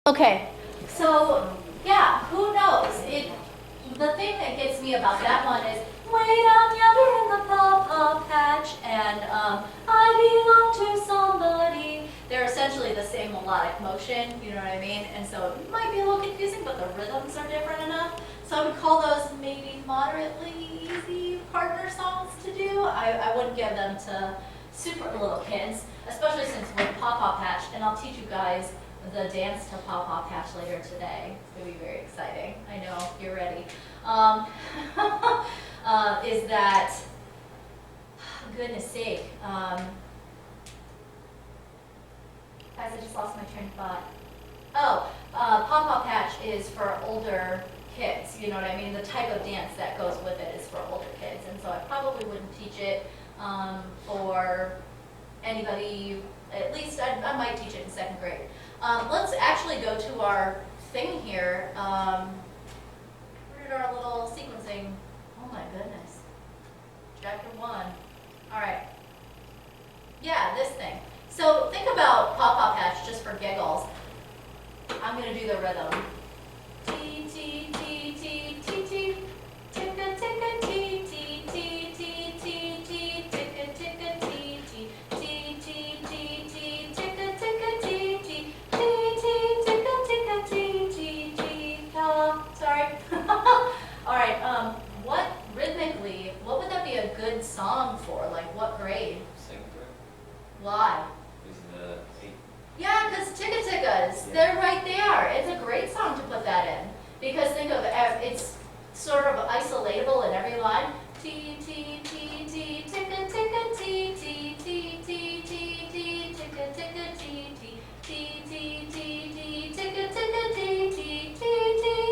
Okay, so yeah, who knows? The thing that gets me about that one is way down yonder in the pawpaw patch, and I belong to somebody. They're essentially the same melodic motion, you know what I mean? And so it might be a little confusing, but the rhythms are different enough. So I would call those maybe moderately easy partner songs to do. I wouldn't give them to super little kids, especially since we're pawpaw patch, and I'll teach you guys the dance to Pawpaw Patch later today. It's going to be very exciting. I know, you're ready. Is that, goodness sake, guys, I just lost my train of thought. Oh, Pawpaw Patch is for older kids, you know what I mean? The type of dance that goes with it is for older kids, and so I probably wouldn't teach it for anybody, at least I might teach it in second grade. Let's actually go to our thing here. Where did our little sequencing? Oh my goodness. Chapter 1. All right. Yeah, this thing. So think about Pawpaw Patch just for giggles. I'm going to do the rhythm. T, T, T, T, T, T. Ticka, ticka, T, T, T, T, T, T. Ticka, ticka, T, T, T, T, T, T. Ticka, ticka, T, T. Sorry. All right. What rhythmically? What would that be a good song for? Like what grade? Second grade. Why? Is the 8. Yeah, because Ticka Tickas, they're right there. It's a great song to put that in because think of it, it's sort of isolatable in every line. T T T T Ticka Ticka T T T T T T Ticka Ticka T T T T T T Ticka Ticka T T T T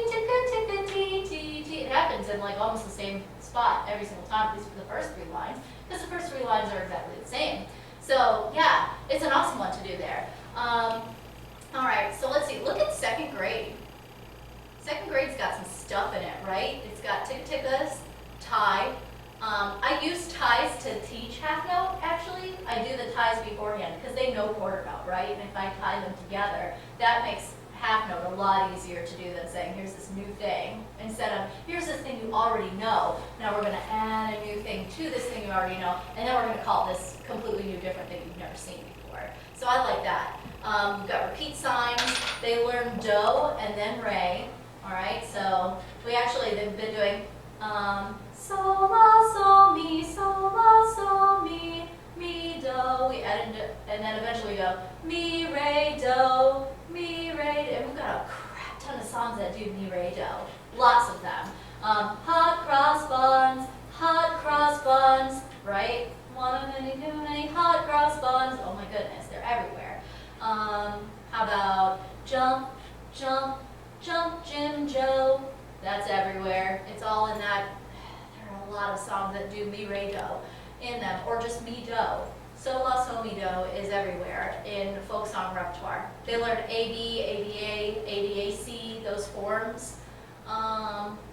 Ticka Ticka T T T. It happens in like almost the same spot every single time, at least for the first 3 lines, because the first 3 lines are exactly the same. So yeah, it's an awesome one to do there. All right, so let's see. Look at second grade. Second grade's got some stuff in it, right? It's got ticka tickas, tie. I use ties to teach half note, actually. I do the ties beforehand because they know quarter note, right? And if I tie them together, that makes half note a lot easier to do than saying, here's this new thing, instead of, here's this thing you already know. Now we're going to add a new thing to this thing you already know, and then we're going to call this completely new, different thing you've never seen before. So I like that. We've got repeat signs. They learn do and then re. All right, so we actually, they've been doing sol, la, sol, mi, mi, do. We added, and then eventually we go mi, re, do, mi, re, and we've got a crap ton of songs that do mi, re, do. Lots of them. Hot cross buns, right? One of many, too many hot cross buns. Oh my goodness, they're everywhere. How about jump, jump, jump, Jim Joe? That's everywhere. It's all in that. There are a lot of songs that do mi, re, do in them, or just mi, do. So, la, so, mi, do is everywhere in folk song repertoire. They learn AB, ABA, ABAC, those forms.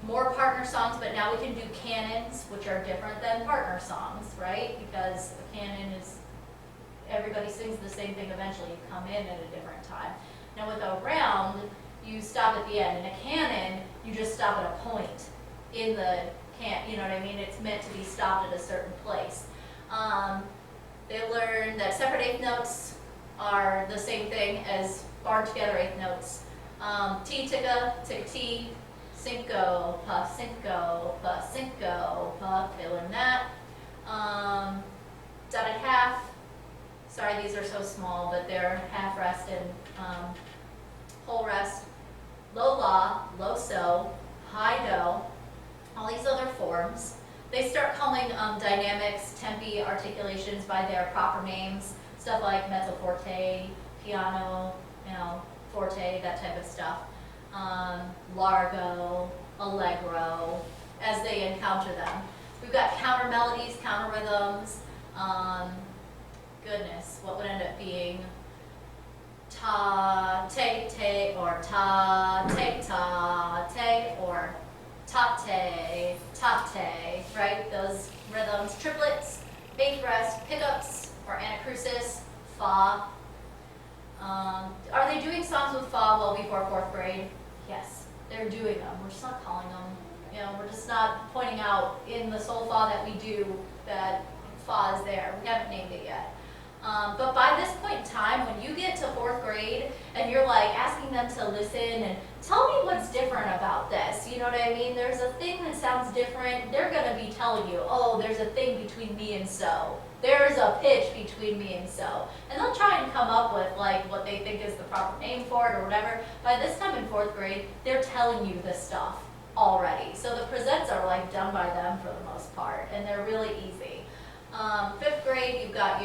More partner songs, but now we can do canons, which are different than partner songs, right? Because a canon is, everybody sings the same thing eventually. You come in at a different time. Now with a round, you stop at the end. In a canon, you just stop at a point in the you know what I mean? It's meant to be stopped at a certain place. They learn that separate eighth notes are the same thing as barred together eighth notes. T, ticka, ticka, T, cinco, puff, cinco, puff, cinco, puff. They learn that. Dotted half. Sorry, these are so small, but they're half rest and whole rest. Low la, low so, high do, all these other forms. They start calling dynamics, tempi, articulations by their proper names, stuff like mezzo forte, piano, you know, forte, that type of stuff. Largo, allegro, as they encounter them. We've got counter melodies, counter rhythms. Goodness, what would end up being ta, te, or ta, te, or tate, right? Those rhythms, triplets, eighth rest, pickups, or anacrusis, fa. Are they doing songs with fa well before 4th grade? Yes, they're doing them. We're just not calling them, we're just not pointing out in the sol fa that we do that fa is there. We haven't named it yet. But by this point in time, when you get to 4th grade and you're like asking them to listen and tell me what's different about this, you know what I mean? There's a thing that sounds different. They're going to be telling you, oh, there's a thing between me and so. There's a pitch between me and so. And they'll try and come up with like what they think is the proper name for it or whatever. By this time in 4th grade, they're telling you this stuff already. So the presents are like done by them for the most part, and they're really easy. 5th grade, you've got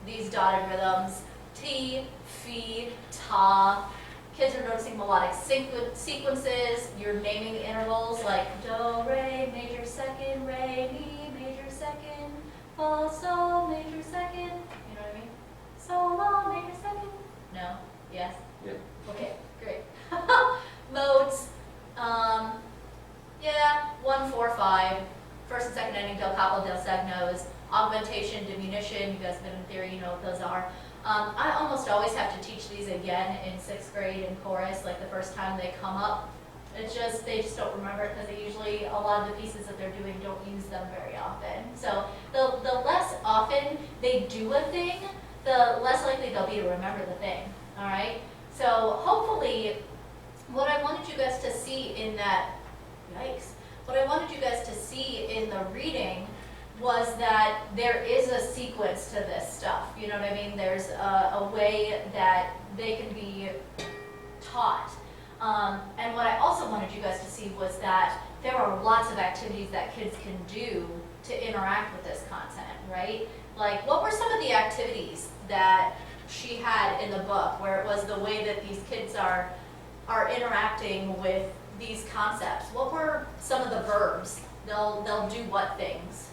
these dotted rhythms, T, Fi, Ta. Kids are noticing melodic sequences. You're naming intervals like Do, Re, major 2nd, Re, Mi, major 2nd, Fa, Sol, major 2nd. You know what I mean? Sol, La, major 2nd. No? Yes? Yep. Okay, great. Modes. Yeah, 1, 4, 5. First and second ending, del capo, del segnos. Augmentation, diminution, you guys have been in theory, you know what those are. I almost always have to teach these again in 6th grade in chorus, like the first time they come up. They just don't remember it because they usually, a lot of the pieces that they're doing don't use them very often. So the less often they do a thing, the less likely they'll be to remember the thing, all right? So hopefully, what I wanted you guys to see in that, yikes, what I wanted you guys to see in the reading was that there is a sequence to this stuff. You know what I mean? There's a way that they can be taught. And what I also wanted you guys to see was that there are lots of activities that kids can do to interact with this content, right? Like, what were some of the activities that she had in the book where it was the way that these kids are interacting with these concepts? What were some of the verbs? They'll do what things?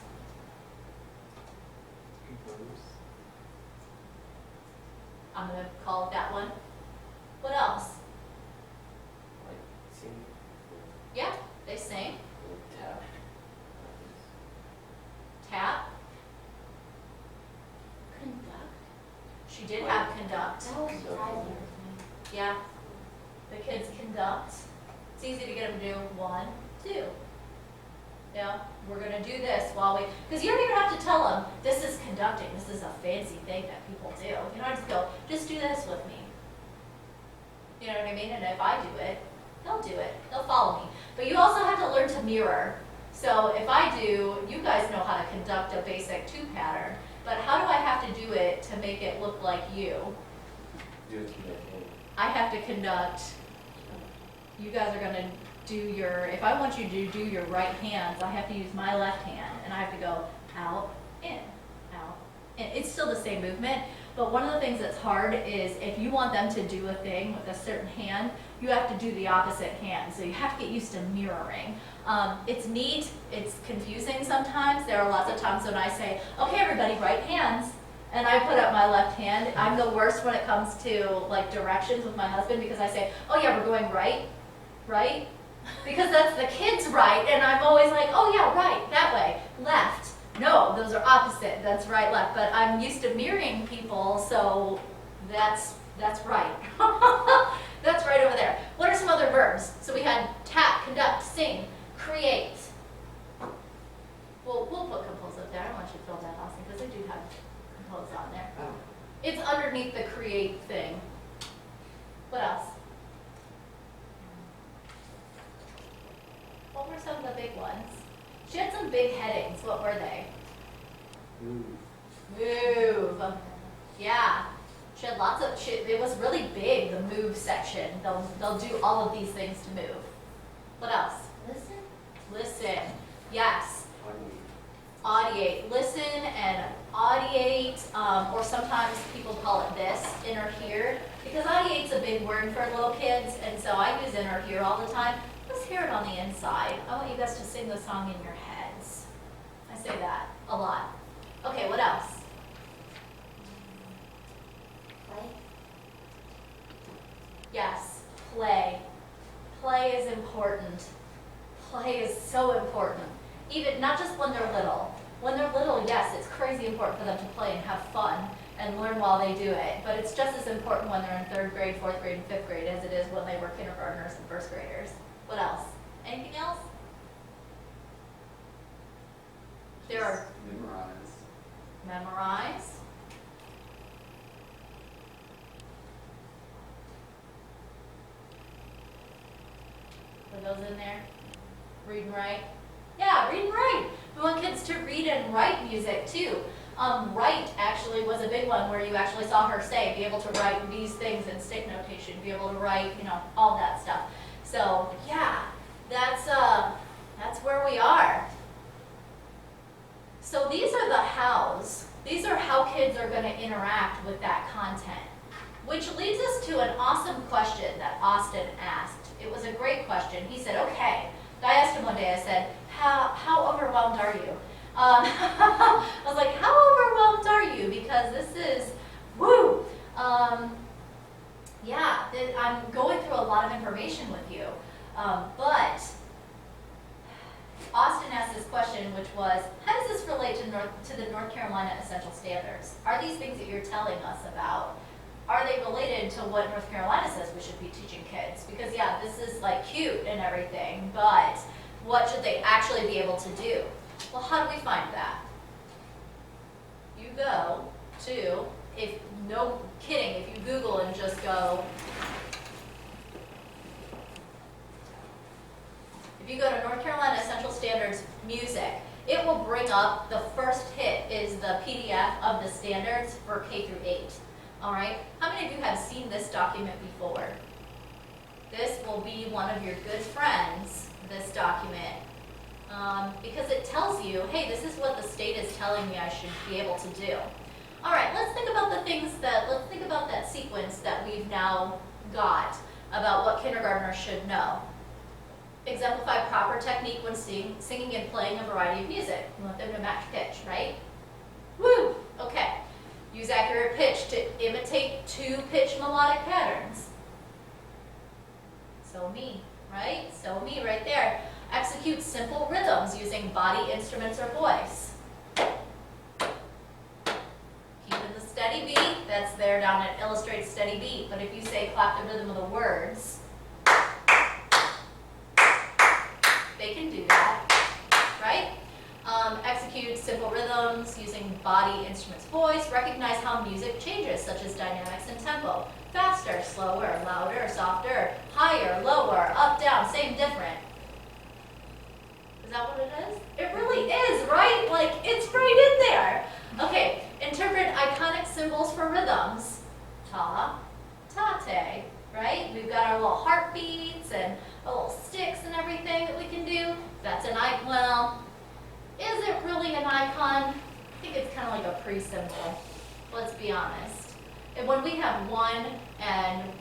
I'm going to call it that one. What else? Like sing. Yeah, they sing. Tap. Tap. Conduct. She did have conduct. Yeah. The kids conduct. It's easy to get them to do 1, 2. Yeah, we're going to do this while we, because you don't even have to tell them, this is conducting, this is a fancy thing that people do. You don't have to go, just do this with me. You know what I mean? And if I do it, they'll do it. They'll follow me. But you also have to learn to mirror. So if I do, you guys know how to conduct a basic 2 pattern, but how do I have to do it to make it look like you? Do it to the hand. I have to conduct, you guys are going to do your, if I want you to do your right hands, I have to use my left hand, and I have to go out, in, out, in. It's still the same movement, but one of the things that's hard is if you want them to do a thing with a certain hand, you have to do the opposite hand, so you have to get used to mirroring. It's neat, it's confusing sometimes. There are lots of times when I say, okay everybody, right hands, and I put up my left hand. I'm the worst when it comes to like directions with my husband because I say, oh yeah, we're going right, right? Because that's the kid's right, and I'm always like, oh yeah, right, that way, left. No, those are opposite, that's right, left. But I'm used to mirroring people, so that's right. That's right over there. What are some other verbs? So we had tap, conduct, sing, create. We'll put compose up there. I don't want you to fill that, Austin, because they do have compose on there. Oh. It's underneath the create thing. What else? What were some of the big ones? She had some big headings. What were they? Move. Move. Yeah. She had lots of, it was really big, the move section. They'll do all of these things to move. What else? Listen. Listen. Yes. Audiate. Listen and audiate, or sometimes people call it this, inner hear, because audiate's a big word for little kids, and so I use inner hear all the time. Let's hear it on the inside. I want you guys to sing the song in your heads. I say that a lot. Okay, what else? Play. Yes, play. Play is important. Play is so important. Even, not just when they're little. When they're little, yes, it's crazy important for them to play and have fun and learn while they do it. But it's just as important when they're in 3rd grade, 4th grade, and 5th grade as it is when they were kindergartners and 1st graders. What else? Anything else? There are memorize. Are those in there? Read and write? Yeah, read and write. We want kids to read and write music too. Write actually was a big one where you actually saw her say, be able to write these things in stick notation, be able to write, all that stuff. So yeah, that's where we are. So these are the hows. These are how kids are going to interact with that content. Which leads us to an awesome question that Austin asked. It was a great question. He said, okay, I asked him one day, I said, how overwhelmed are you? I was like, how overwhelmed are you? Because this is, woo! Yeah, I'm going through a lot of information with you. But Austin asked this question, which was, how does this relate to the North Carolina Essential Standards? Are these things that you're telling us about, are they related to what North Carolina says we should be teaching kids? Because yeah, this is like cute and everything, but what should they actually be able to do? Well, how do we find that? You go to, no kidding, if you Google and just go, if you go to North Carolina Essential Standards Music, it will bring up, the first hit is the PDF of the standards for K through 8. All right, how many of you have seen this document before? This will be one of your good friends, this document, because it tells you, hey, this is what the state is telling me I should be able to do. All right, let's think about let's think about that sequence that we've now got about what kindergartners should know. Exemplify proper technique when singing and playing a variety of music. We want them to match pitch, right? Woo, okay. Use accurate pitch to imitate 2-pitch melodic patterns. So me, right? So me right there. Execute simple rhythms using body, instruments, or voice. Keeping the steady beat, that's there down at illustrate steady beat. But if you say clap the rhythm of the words, they can do that, right? Execute simple rhythms using body, instruments, voice. Recognize how music changes, such as dynamics and tempo. Faster, slower, louder, softer, higher, lower, up, down, same, different. Is that what it is? It really is, right? Like, it's right in there. Okay, interpret iconic symbols for rhythms. Ta, tate, right? We've got our little heartbeats and our little sticks and everything that we can do. That's an icon. Well, is it really an icon? I think it's kind of like a pre-symbol. Let's be honest. And when we have 1 and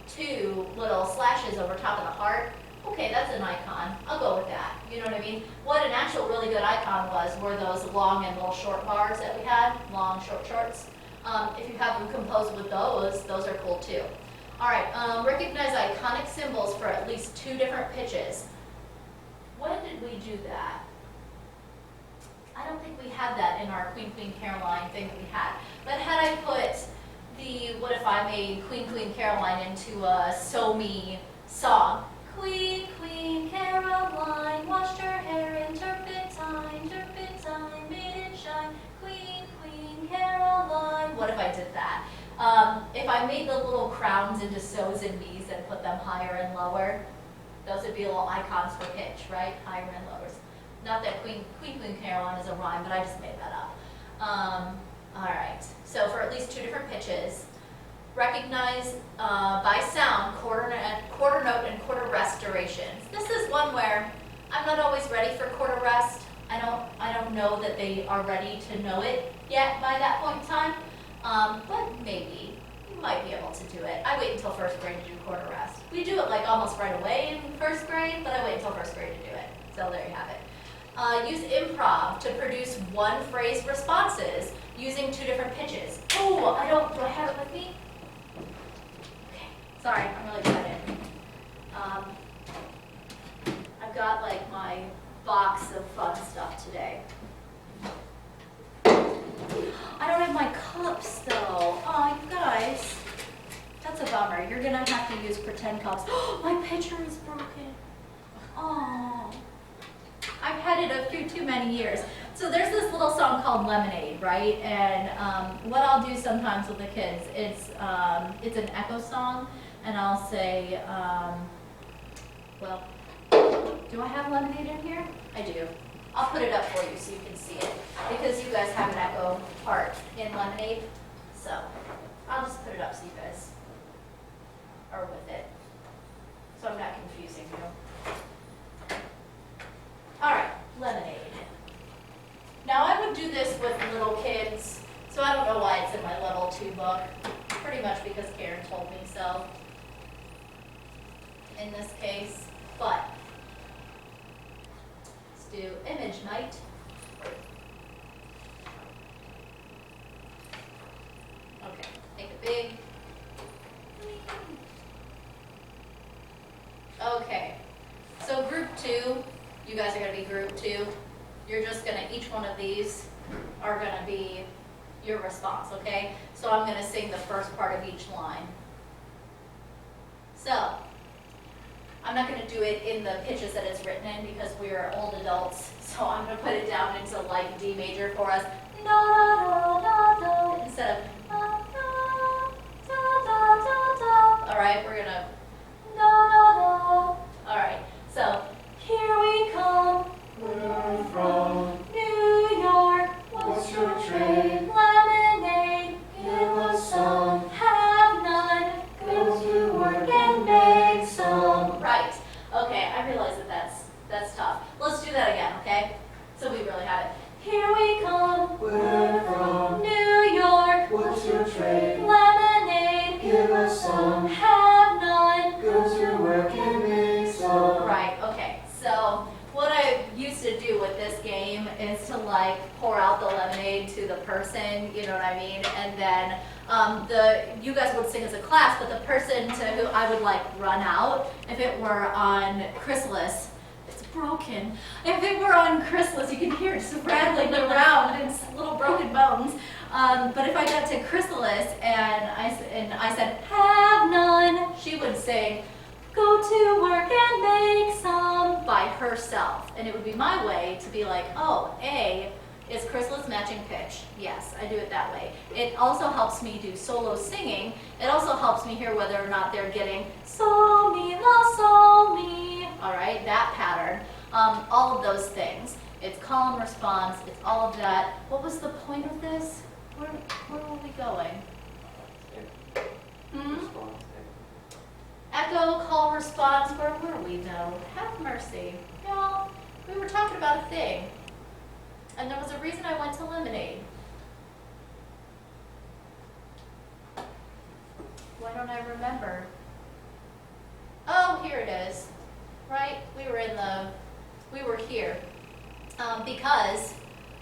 2 little slashes over top of the heart, okay, that's an icon. I'll go with that. You know what I mean? What an actual really good icon were those long and little short bars that we had, long, short shorts. If you have them composed with those are cool too. All right, recognize iconic symbols for at least 2 different pitches. When did we do that? I don't think we had that in our Queen, Queen, Caroline thing that we had. But had I put what if I made Queen, Queen, Caroline into a So Me song? Queen, Queen, Caroline, washed her hair in turpentine, turpentine, made it shine. Queen, Queen, Caroline. What if I did that? If I made the little crowns into so's and me's and put them higher and lower, those would be little icons for pitch, right? Higher and lowers. Not that Queen, Queen, Caroline is a rhyme, but I just made that up. All right, so for at least 2 different pitches, recognize by sound quarter note and quarter rest durations. This is one where I'm not always ready for quarter rest. I don't know that they are ready to know it yet by that point in time, but maybe you might be able to do it. I wait until 1st grade to do quarter rest. We do it like almost right away in 1st grade, but I wait until 1st grade to do it. So there you have it. Use improv to produce 1-phrase responses using 2 different pitches. Oh, do I have it with me? Okay, sorry, I'm really bad at it. I've got like my box of fun stuff today. I don't have my cups though. a bummer. You're gonna have to use pretend cups. My pitcher is broken. Oh, I've had it a few too many years. So there's this little song called Lemonade, right? And what I'll do sometimes with the kids, it's an echo song, and I'll say, well, do I have lemonade in here? I do. I'll put it up for you so you can see it, because you guys have an echo part in Lemonade. So I'll just put it up so you guys are with it, so I'm not confusing you. All right, Lemonade. Now I would do this with little kids, so I don't know why it's in my level 2 book, pretty much because Karen told me so in this case, but let's do image night. Okay, take a big. Okay, so group 2, you guys are going to be group 2. You're just going to, each one of these are going to be your response, okay? So I'm going to sing the first part of each line. So, I'm not going to do it in the pitches that it's written in because we are old adults, so I'm going to put it down into like D major for us. Da, da, da, da, instead of da, da, da, da, da, da. All right, we're going to da, da, da. All right, so here we come. Where from? New York. What's your trade? Lemonade. Give us some. Have none. Go to work And make some. Right. Okay, I realize that that's tough. Let's do that again, okay? So we really have it. Here we come. Where from? New York. What's your trade? Lemonade. Give us some. Have none. Go to work and make some. Right, okay. So what I used to do with this game is to like pour out the lemonade to the person, you know what I mean? And then you guys would sing as a class, but the person to who I would like run out, if it were on Chrysalis, it's broken. If it were on Chrysalis, you can hear it just rattling around and it's little broken bones. But if I got to Chrysalis and I said, have none, she would sing, go to work and make some by herself. And it would be my way to be like, oh, A, is Chrysalis matching pitch? Yes, I do it that way. It also helps me do solo singing. It also helps me hear whether or not they're getting sol, mi, la, sol, mi. All right, that pattern. All of those things. It's call and response. It's all of that. What was the point of this? Where were we going? Hmm? Response. Echo, call, response, where were we though? Have mercy. Y'all, we were talking about a thing. And there was a reason I went to Lemonade. Why don't I remember? Oh, here it is. Right? We were here. Because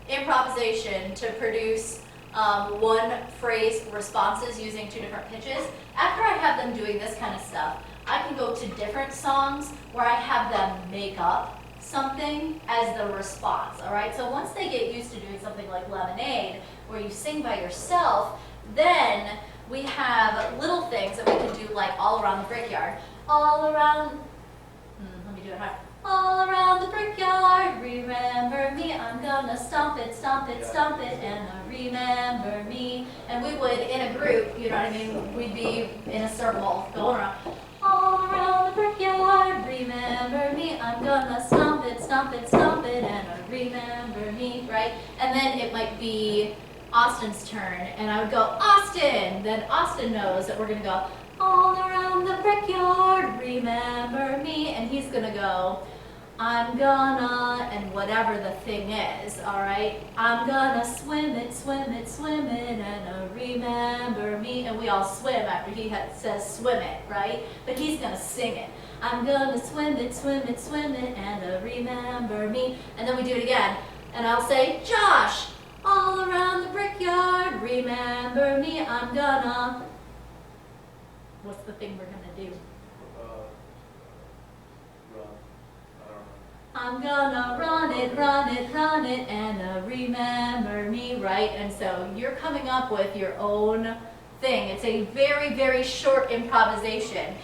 improvisation to produce one phrase responses using 2 different pitches. After I have them doing this kind of stuff, I can go to different songs where I have them make up something as the response, all right? So once they get used to doing something like Lemonade, where you sing by yourself, then we have little things that we can do like all around the brickyard. All around, let me do it hard. All around the brickyard, remember me, I'm gonna stomp it, stomp it, stomp it, and remember me. And we would, in a group, you know what I mean, we'd be in a circle going around. All around the brickyard, remember me, I'm gonna stomp it, stomp it, stomp it, and remember me, right? And then it might be Austin's turn, and I would go, Austin! Then Austin knows that we're gonna go, all around the brickyard, remember me, and he's gonna go, I'm gonna, and whatever the thing is, all right? I'm gonna swim it, swim it, swim it, and remember me, and we all swim after he says swim it, right? But he's gonna sing it. I'm gonna swim it, swim it, swim it, and remember me, and then we do it again, and I'll say, Josh, all around the brickyard, remember me, I'm gonna. What's the thing we're gonna do? Run. I'm gonna run it, run it, run it, and remember me, right? And so you're coming up with your own thing. It's a very, very short improvisation.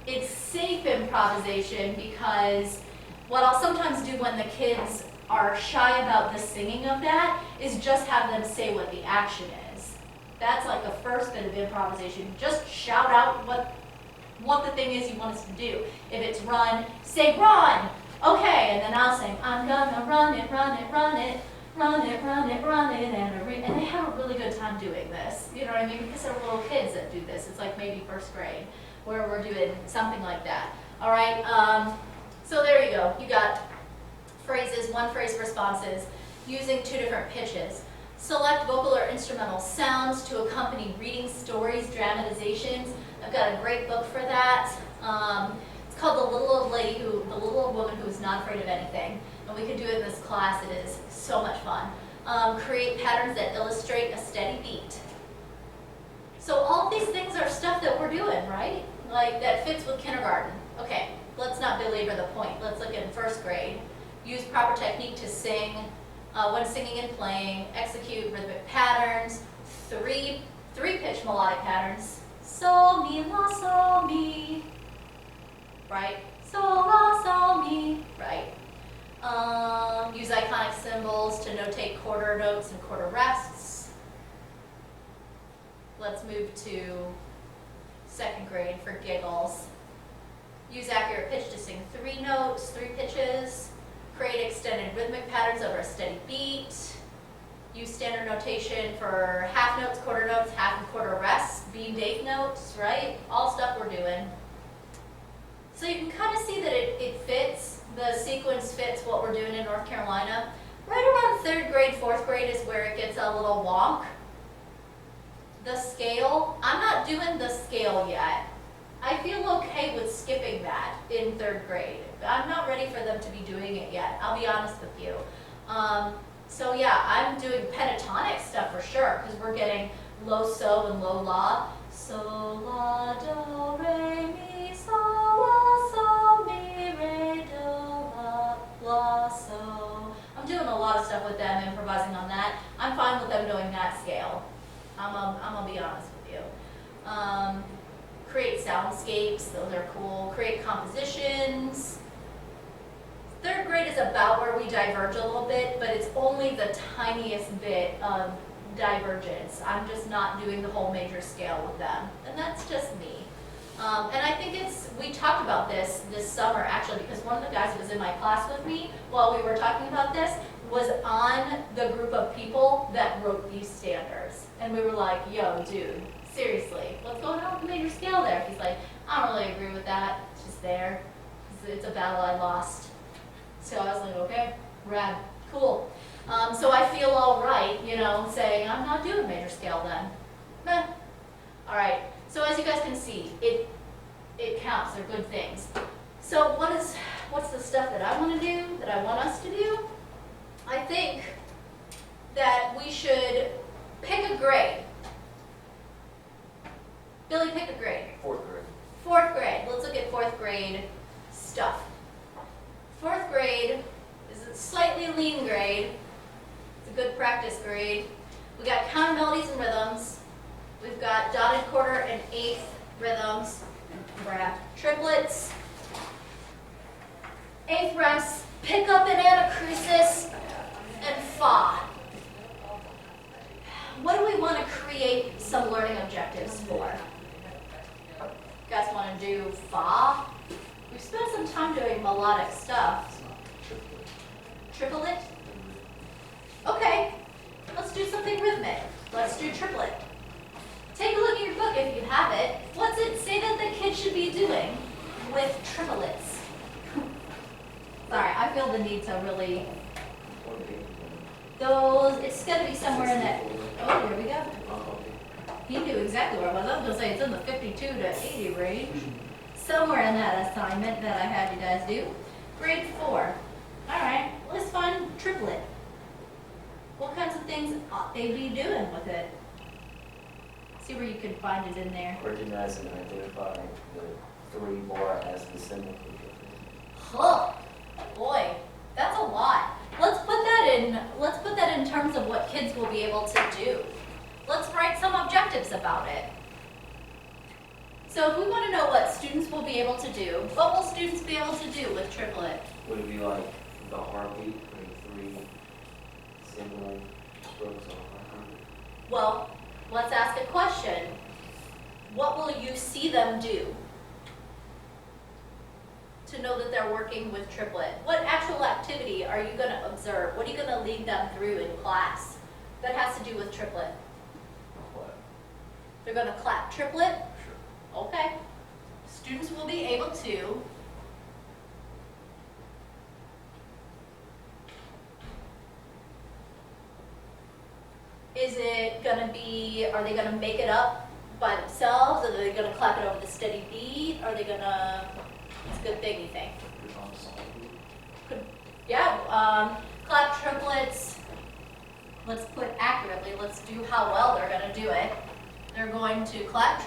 It's safe improvisation because what I'll sometimes do when the kids are shy about the singing of that is just have them say what the action is. That's like the first bit of improvisation. Just shout out what the thing is you want us to do. If it's run, say run! Okay, and then I'll sing, I'm gonna run it, run it, run it, run it, run it, run it, and they have a really good time doing this. You know what I mean? Because they're little kids that do this. It's like maybe first grade where we're doing something like that. All right, so there you go. You got phrases, one phrase responses, using two different pitches. Select vocal or instrumental sounds to accompany reading, stories, dramatizations. I've got a great book for that. It's called The Little Old Woman Who Is Not Afraid of Anything. And we can do it in this class. It is so much fun. Create patterns that illustrate a steady beat. So all these things are stuff that we're doing, right? Like that fits with kindergarten. Okay, let's not belabor the point. Let's look at first grade. Use proper technique to sing when singing and playing. Execute rhythmic patterns. Three pitch melodic patterns. Sol, mi, la, sol, mi. Right? Sol, la, sol, mi. Right? Use iconic symbols to notate quarter notes and quarter rests. Let's move to second grade for giggles. Use accurate pitch to sing 3 notes, 3 pitches. Create extended rhythmic patterns over a steady beat. Use standard notation for half notes, quarter notes, half and quarter rests, beamed eighth notes, right? All stuff we're doing. So you can kind of see that it fits, the sequence fits what we're doing in North Carolina. Right around 3rd grade, 4th grade is where it gets a little wonk. The scale, I'm not doing the scale yet. I feel okay with skipping that in 3rd grade. I'm not ready for them to be doing it yet, I'll be honest with you. So yeah, I'm doing pentatonic stuff for sure, because we're getting low so and low la. So, la, do, re, mi, so, la, so, mi, re, do, la, so. I'm doing a lot of stuff with them, improvising on that. I'm fine with them doing that scale. I'm gonna be honest with you. Create soundscapes, those are cool. Create compositions. 3rd grade is about where we diverge a little bit, but it's only the tiniest bit of divergence. I'm just not doing the whole major scale with them, and that's just me. And I think we talked about this summer actually, because one of the guys who was in my class with me while we were talking about this was on the group of people that wrote these standards. And we were like, yo, dude, seriously, what's going on with the major scale there? He's like, I don't really agree with that. It's just there. It's a battle I lost. So I was like, okay, rad, cool. So I feel all right, you know, saying I'm not doing major scale then. Meh. All right, so as you guys can see, it counts, they're good things. So what's the stuff that I want to do, that I want us to do? I think that we should pick a grade. Billy, pick a grade. 4th grade. 4th grade. Let's look at 4th grade stuff. 4th grade is a slightly lean grade. It's a good practice grade. We got counter melodies and rhythms. We've got dotted quarter and eighth rhythms. Triplets. Eighth rests. Pick up and anacrusis and fa. What do we want to create some learning objectives for? You guys want to do fa? We've spent some time doing melodic stuff. Triplet? Okay, let's do something rhythmic. Let's do triplet. Take a look at your book if you have it. What's it say that the kids should be doing with triplets? Sorry, I feel the need to really... it's going to be somewhere in that... Oh, here we go. He knew exactly where it was. I was going to say it's in the 52 to 80 range. Somewhere in that assignment that I had you guys do. Grade 4. All right, let's find triplet. What kinds of things ought they be doing with it? See where you can find it in there. Recognize and identify the 3 more as the symbol. Huh. Boy, that's a lot. Let's put that in terms of what kids will be able to do. Let's write some objectives about it. So if we want to know what students will be able to do, what will students be able to do with triplet? Would it be like the heartbeat, like 3 single strokes on a heartbeat? Well, let's ask a question. What will you see them do to know that they're working with triplet? What actual activity are you going to observe? What are you going to lead them through in class that has to do with triplet? What? They're going to clap triplet? Sure. Okay. Students will be able to is it going to be, are they going to make it up by themselves? Are they going to clap it over the steady beat? Are they going to, it's a good thing, you think? Put it on the song beat? Yeah, clap triplets, let's put accurately, let's do how well they're going to do it. They're going to clap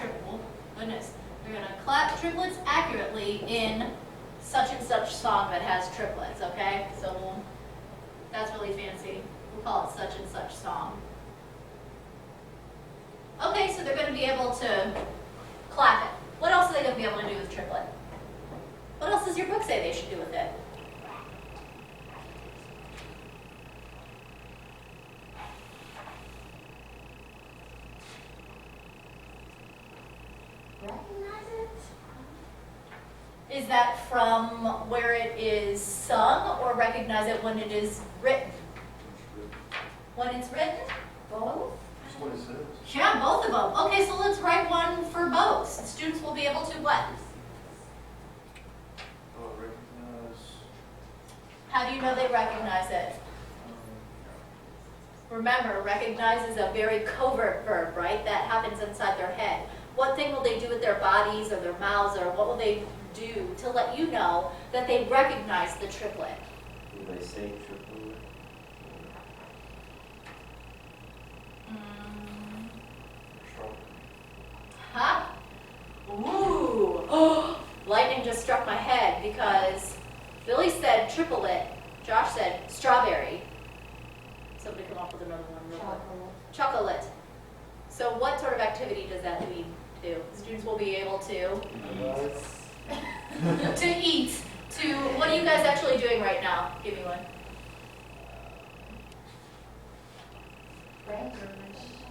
goodness, they're going to clap triplets accurately in such and such song that has triplets, okay? So that's really fancy. We'll call it such and such song. Okay, so they're going to be able to clap it. What else are they going to be able to do with triplet? What else does your book say they should do with it? Recognize it? Is that from where it is sung or recognize it when it is written? When it's written? Both? That's what it says. Yeah, both of them. Okay, so let's write one for both. Students will be able to what? Recognize. How do you know they recognize it? Remember, recognize is a very covert verb, right? That happens inside their head. What thing will they do with their bodies or their mouths, or what will they do to let you know that they recognize the triplet? Do they say triplet? Huh? Ooh. Oh, lightning just struck my head because Billy said triplet, Josh said strawberry. Somebody come up with another one real quick. Chocolate. Chocolate. So what sort of activity does that lead to? Students will be able to to eat. To what are you guys actually doing right now? Give me one.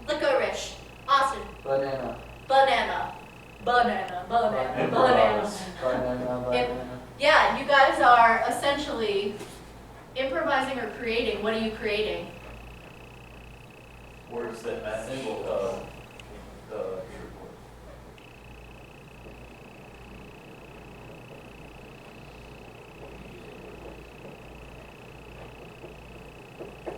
Licorice. Austin. Banana. Banana. Banana. Banana. Banana. Banana. Yeah, you guys are essentially improvising or creating. What are you creating? Words that match the triplet.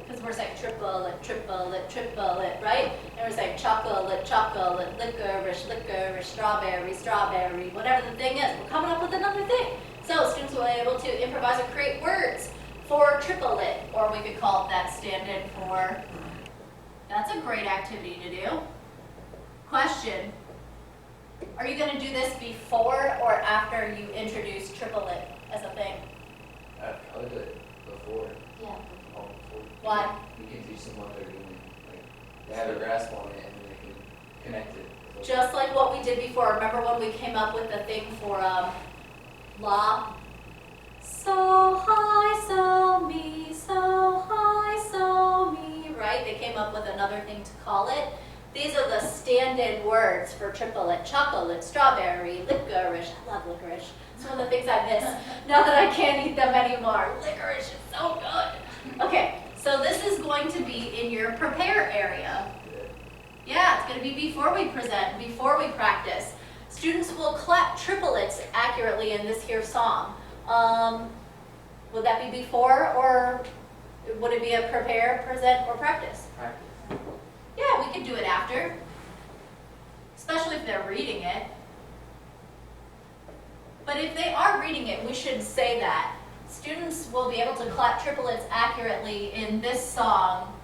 Because we're saying triplet, triplet, triplet, right? And we're saying chocolate, chocolate, licorice, licorice, strawberry, strawberry, whatever the thing is. We're coming up with another thing. So students will be able to improvise or create words for triplet, or we could call it that stand-in for. That's a great activity to do. Question, are you going to do this before or after you introduce triplet as a thing? I would do it before. Yeah. All before. Why? You can teach them what they're doing. Like, they have a grasp on it and then they can connect it. Just like what we did before. Remember when we came up with the thing for la? So high, so me, so high, so me, right? They came up with another thing to call it. These are the stand-in words for triplet. Chocolate, strawberry, licorice. I love licorice. It's one of the things I miss now that I can't eat them anymore. Licorice is so good. Okay, so this is going to be in your prepare area. Yeah, it's going to be before we present, before we practice. Students will clap triplets accurately in this here song. Would that be before, or would it be a prepare, present, or practice? Practice. Yeah, we could do it after, especially if they're reading it. But if they are reading it, we should say that. Students will be able to clap triplets accurately in this song.